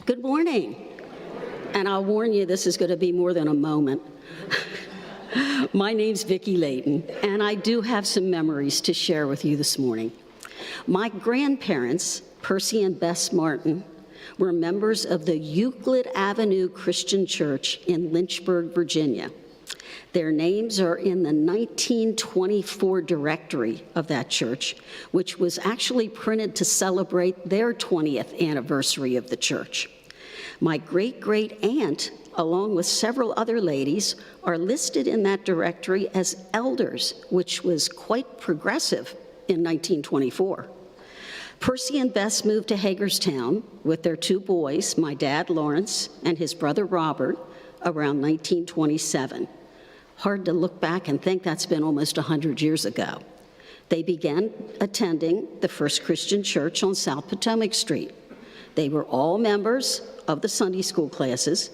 Good morning. And I'll warn you, this is going to be more than a moment. My name's Vickie Layton, and I do have some memories to share with you this morning. My grandparents, Percy and Bess Martin, were members of the Euclid Avenue Christian Church in Lynchburg, Virginia. Their names are in the 1924 directory of that church, which was actually printed to celebrate their 20th anniversary of the church. My great-great-aunt, along with several other ladies, are listed in that directory as elders, which was quite progressive in 1924. Percy and Bess moved to Hagerstown with their two boys, my dad, Lawrence, and his brother, Robert, around 1927. Hard to look back and think that's been almost 100 years ago. They began attending the First Christian Church on South Potomac Street. They were all members of the Sunday school classes,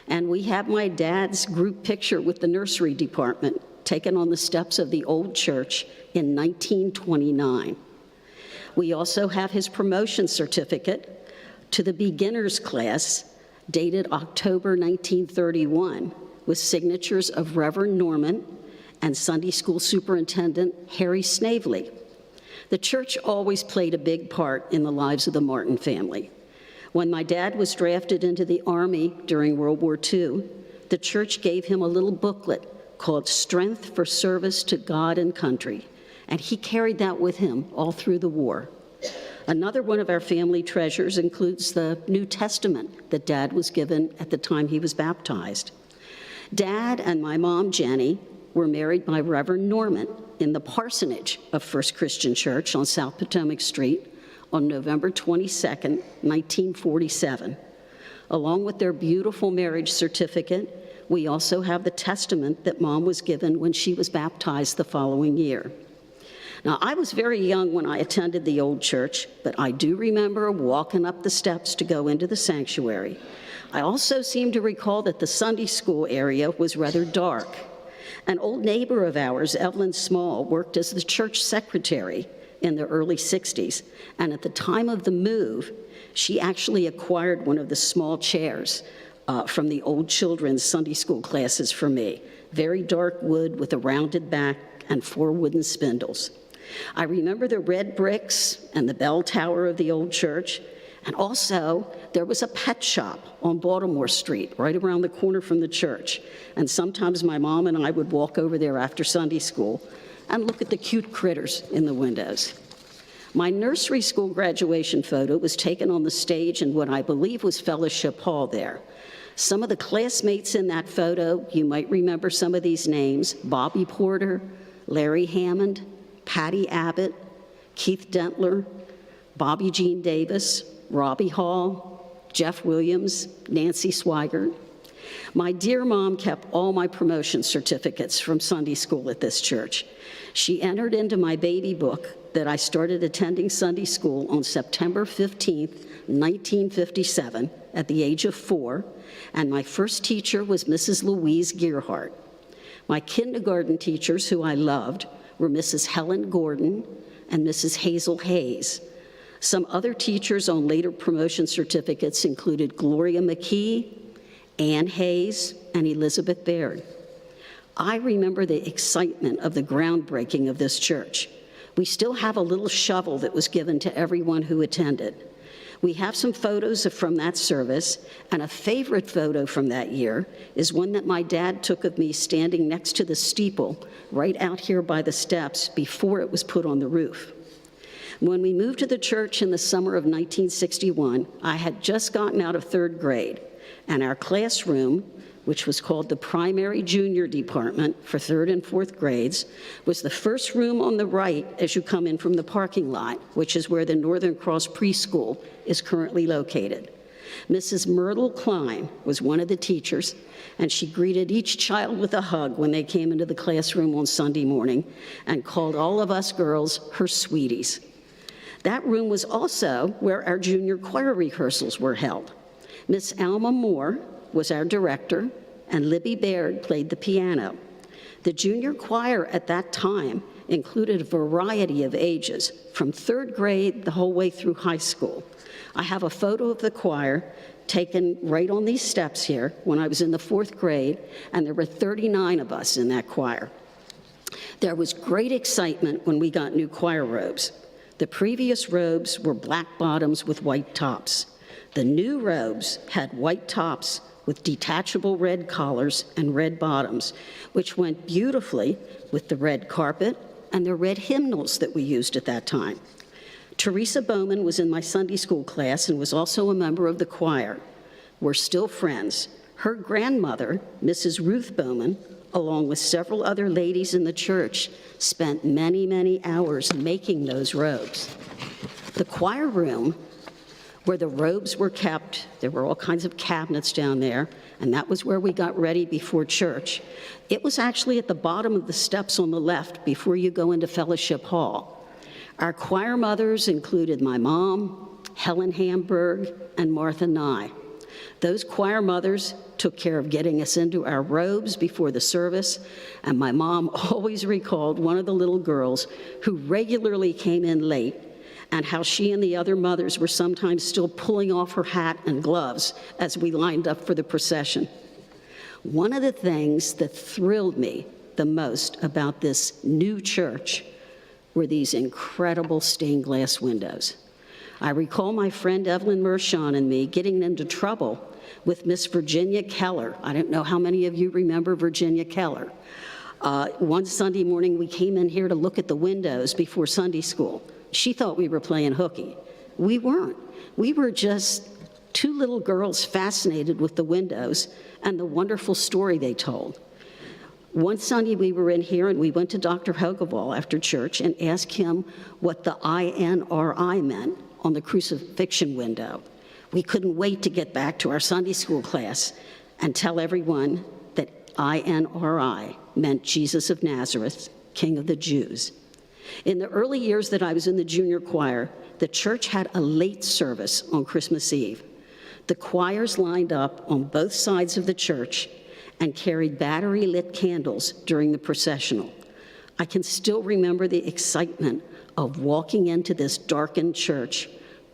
and we have my dad's group picture with the nursery department taken on the steps of the old church in 1929. We also have his promotion certificate to the beginners class dated October 1931 with signatures of Reverend Norman and Sunday school superintendent Harry Snavely. The church always played a big part in the lives of the Martin family. When my dad was drafted into the Army during World War II, the church gave him a little booklet called Strength for Service to God and Country, and he carried that with him all through the war. Another one of our family treasures includes the New Testament that Dad was given at the time he was baptized. Dad and my mom, Jenny, were married by Reverend Norman in the parsonage of First Christian Church on South Potomac Street on November 22nd, 1947. Along with their beautiful marriage certificate, we also have the testament that Mom was given when she was baptized the following year. Now, I was very young when I attended the old church, but I do remember walking up the steps to go into the sanctuary. I also seem to recall that the Sunday school area was rather dark. An old neighbor of ours, Evelyn Small, worked as the church secretary in the early 60s, and at the time of the move, she actually acquired one of the small chairs from the old children's Sunday school classes for me. Very dark wood with a rounded back and 4 wooden spindles. I remember the red bricks and the bell tower of the old church, and also there was a pet shop on Baltimore Street, right around the corner from the church. And sometimes my mom and I would walk over there after Sunday school and look at the cute critters in the windows. My nursery school graduation photo was taken on the stage in what I believe was Fellowship Hall there. Some of the classmates in that photo, you might remember some of these names: Bobby Porter, Larry Hammond, Patty Abbott, Keith Dentler, Bobby Jean Davis, Robbie Hall, Jeff Williams, Nancy Swigert. My dear mom kept all my promotion certificates from Sunday school at this church. She entered into my baby book that I started attending Sunday school on September 15th, 1957, at the age of 4, and my first teacher was Mrs. Louise Gearhart. My kindergarten teachers, who I loved, were Mrs. Helen Gordon and Mrs. Hazel Hayes. Some other teachers on later promotion certificates included Gloria McKee, Ann Hayes, and Elizabeth Baird. I remember the excitement of the groundbreaking of this church. We still have a little shovel that was given to everyone who attended. We have some photos from that service, and a favorite photo from that year is one that my dad took of me standing next to the steeple right out here by the steps before it was put on the roof. When we moved to the church in the summer of 1961, I had just gotten out of 3rd grade, and our classroom, which was called the Primary Junior Department for 3rd and 4th grades, was the first room on the right as you come in from the parking lot, which is where the Northern Cross Preschool is currently located. Mrs. Myrtle Klein was one of the teachers, and she greeted each child with a hug when they came into the classroom on Sunday morning and called all of us girls her sweeties. That room was also where our junior choir rehearsals were held. Miss Alma Moore was our director, and Libby Baird played the piano. The junior choir at that time included a variety of ages, from 3rd grade the whole way through high school. I have a photo of the choir taken right on these steps here when I was in the 4th grade, and there were 39 of us in that choir. There was great excitement when we got new choir robes. The previous robes were black bottoms with white tops. The new robes had white tops with detachable red collars and red bottoms, which went beautifully with the red carpet and the red hymnals that we used at that time. Teresa Bowman was in my Sunday school class and was also a member of the choir. We're still friends. Her grandmother, Mrs. Ruth Bowman, along with several other ladies in the church, spent many, many hours making those robes. The choir room, where the robes were kept, there were all kinds of cabinets down there, and that was where we got ready before church. It was actually at the bottom of the steps on the left before you go into Fellowship Hall. Our choir mothers included my mom, Helen Hamburg, and Martha Nye. Those choir mothers took care of getting us into our robes before the service, and my mom always recalled one of the little girls who regularly came in late, and how she and the other mothers were sometimes still pulling off her hat and gloves as we lined up for the procession. One of the things that thrilled me the most about this new church were these incredible stained glass windows. I recall my friend Evelyn Mershon and me getting into trouble with Miss Virginia Keller. I don't know how many of you remember Virginia Keller. One Sunday morning, we came in here to look at the windows before Sunday school. She thought we were playing hooky. We weren't. We were just two little girls fascinated with the windows and the wonderful story they told. One Sunday we were in here and we went to Dr. Hogewall after church and asked him what the INRI meant on the crucifixion window. We couldn't wait to get back to our Sunday school class and tell everyone that INRI meant Jesus of Nazareth, King of the Jews. In the early years that I was in the junior choir, the church had a late service on Christmas Eve. The choirs lined up on both sides of the church and carried battery-lit candles during the processional. I can still remember the excitement of walking into this darkened church,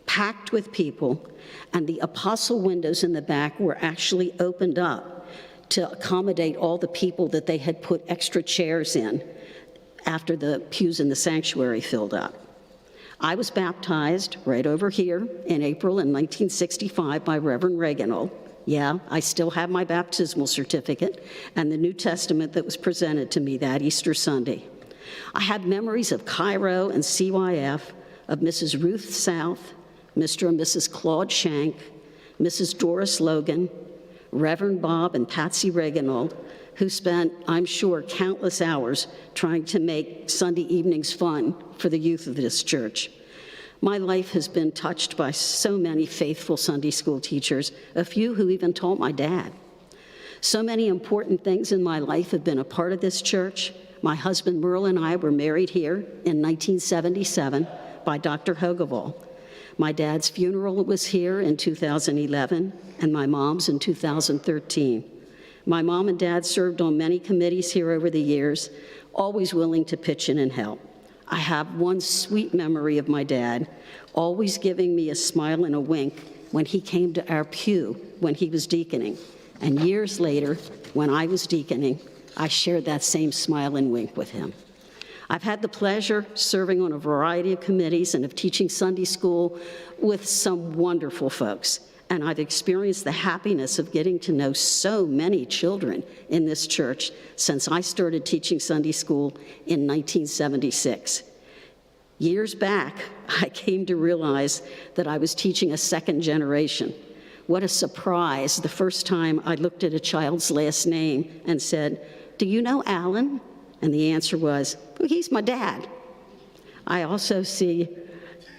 packed with people, and the apostle windows in the back were actually opened up to accommodate all the people that they had put extra chairs in after the pews in the sanctuary filled up. I was baptized right over here in April in 1965 by Reverend Reginald. Yeah, I still have my baptismal certificate and the New Testament that was presented to me that Easter Sunday. I have memories of Cairo and CYF, of Mrs. Ruth South, Mr. and Mrs. Claude Shank, Mrs. Doris Logan, Reverend Bob and Patsy Reginald, who spent, I'm sure, countless hours trying to make Sunday evenings fun for the youth of this church. My life has been touched by so many faithful Sunday school teachers, a few who even taught my dad. So many important things in my life have been a part of this church. My husband Merle and I were married here in 1977 by Dr. Hogewall. My dad's funeral was here in 2011, and my mom's in 2013. My mom and dad served on many committees here over the years, always willing to pitch in and help. I have one sweet memory of my dad always giving me a smile and a wink when he came to our pew when he was deaconing. And years later, when I was deaconing, I shared that same smile and wink with him. I've had the pleasure serving on a variety of committees and of teaching Sunday school with some wonderful folks. And I've experienced the happiness of getting to know so many children in this church since I started teaching Sunday school in 1976. Years back, I came to realize that I was teaching a second generation. What a surprise the first time I looked at a child's last name and said, "Do you know Alan?" And the answer was, "Well, he's my dad." I also see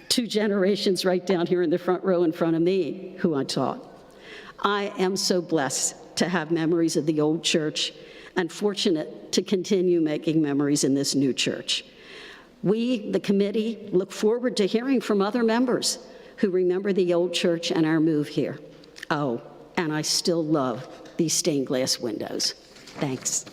two generations right down here in the front row in front of me who I taught. I am so blessed to have memories of the old church and fortunate to continue making memories in this new church. We, the committee, look forward to hearing from other members who remember the old church and our move here. Oh, and I still love these stained glass windows. Thanks.